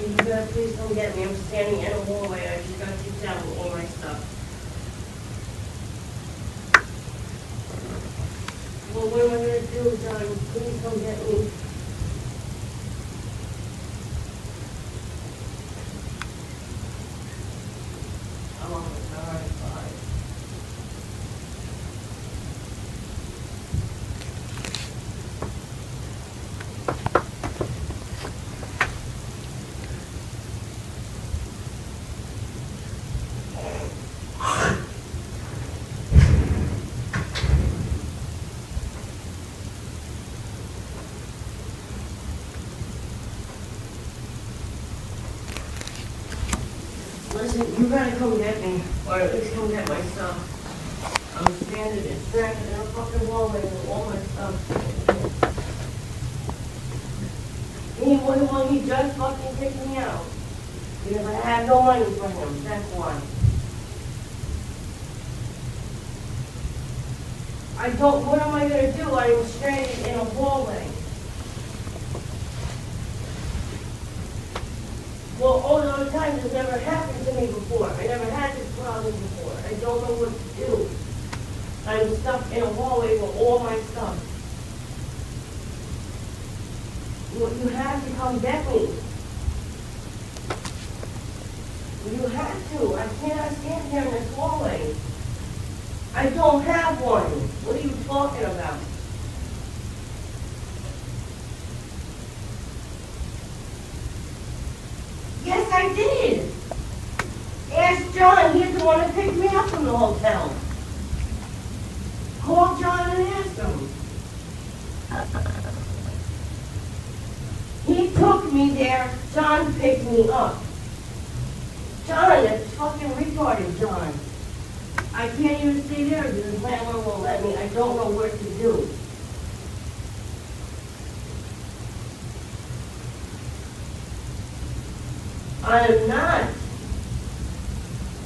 You gotta please come get me. I'm standing in a hallway. I just got kicked out with all my stuff. Well, what am I gonna do, John? Please come get me. Oh, alright, bye. Listen, you gotta come get me, or at least come get my stuff. I'm standing in a fucking hallway with all my stuff. He just fucking kicked me out. Because I had no money for him, that's why. What am I gonna do? I am stranded in a hallway. Well, all those times it's never happened to me before. I never had this problem before. I don't know what to do. I'm stuck in a hallway with all my stuff. Well, you have to come get me. You have to. I cannot stand here in this hallway. I don't have one. What are you talking about? Yes, I did. Ask John. He's the one that picked me up from the hotel. Call John and ask him. He took me there. John picked me up. John, that's fucking retarded, John. I can't even stay there because the landlord won't let me. I don't know what to do. I'm not.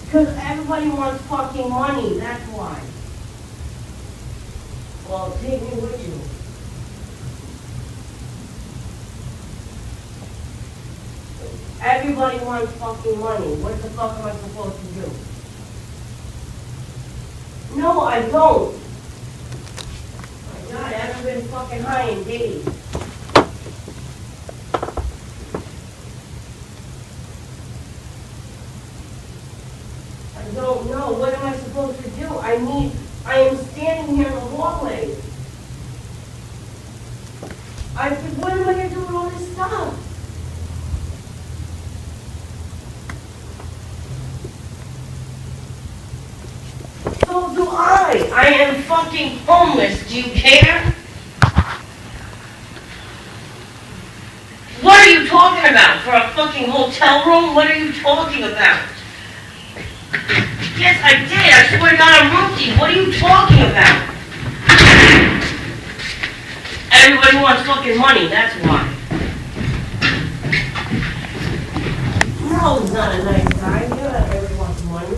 Because everybody wants fucking money, that's why. Well, take me with you. Everybody wants fucking money. What the fuck am I supposed to do? No, I don't. My God, I haven't been fucking high in days. I don't know. What am I supposed to do? I am standing here in the hallway. What am I going to do with all this stuff? So do I. I am fucking homeless. Do you care? What are you talking about? For a fucking hotel room? What are you talking about? Yes, I did. I swear to God, I'm rookie. What are you talking about? Everybody wants fucking money. That's why. No, he's not a nice guy. You know that everybody wants money.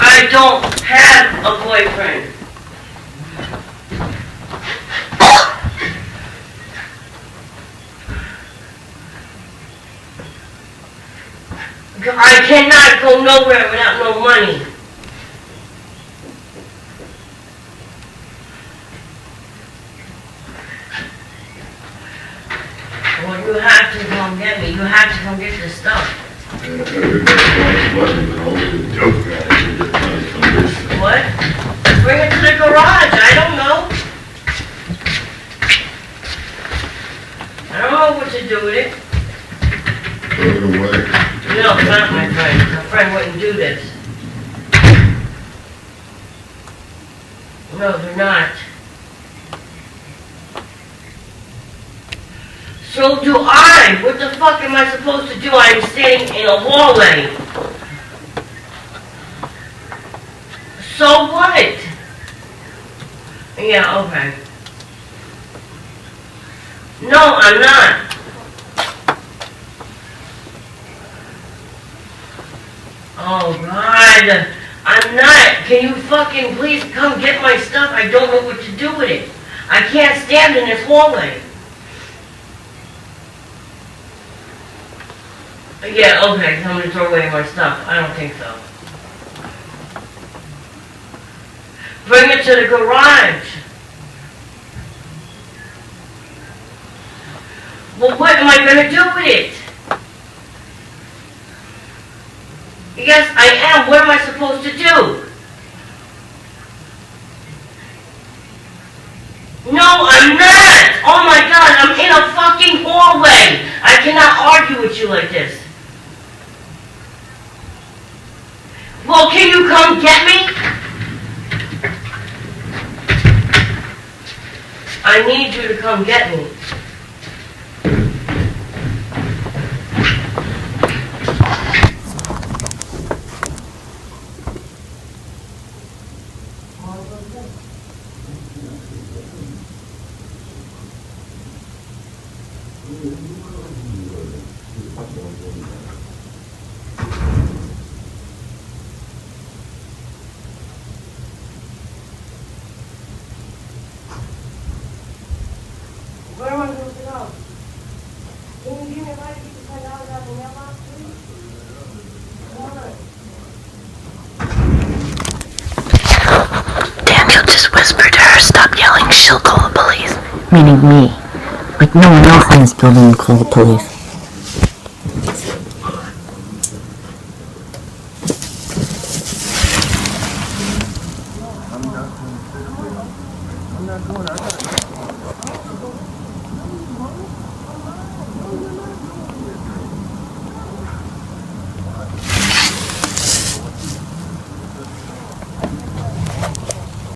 I don't have a boyfriend. I cannot go nowhere without no money. Well, you have to come get me. You have to come get this stuff. What? Bring it to the garage. I don't know. I don't know what to do with it. Throw it away. No, not my friend. My friend wouldn't do this. No, they're not. So do I. What the fuck am I supposed to do? I'm standing in a hallway. So what? Yeah, okay. No, I'm not. Oh, God. I'm not. Can you fucking please come get my stuff? I don't know what to do with it. I can't stand in this hallway. Yeah, okay, tell me to throw away my stuff. I don't think so. Bring it to the garage. Well, what am I going to do with it? Yes, I am. What am I supposed to do? No, I'm not. Oh my God, I'm in a fucking hallway. I cannot argue with you like this. Well, can you come get me? I need you to come get me. Where am I supposed to go? Can you give me a ride to get the $10 out of the mailbox, please? Daniel just whispered to her, "Stop yelling, she'll call the police." Meaning me. Like no one else in this building will call the police.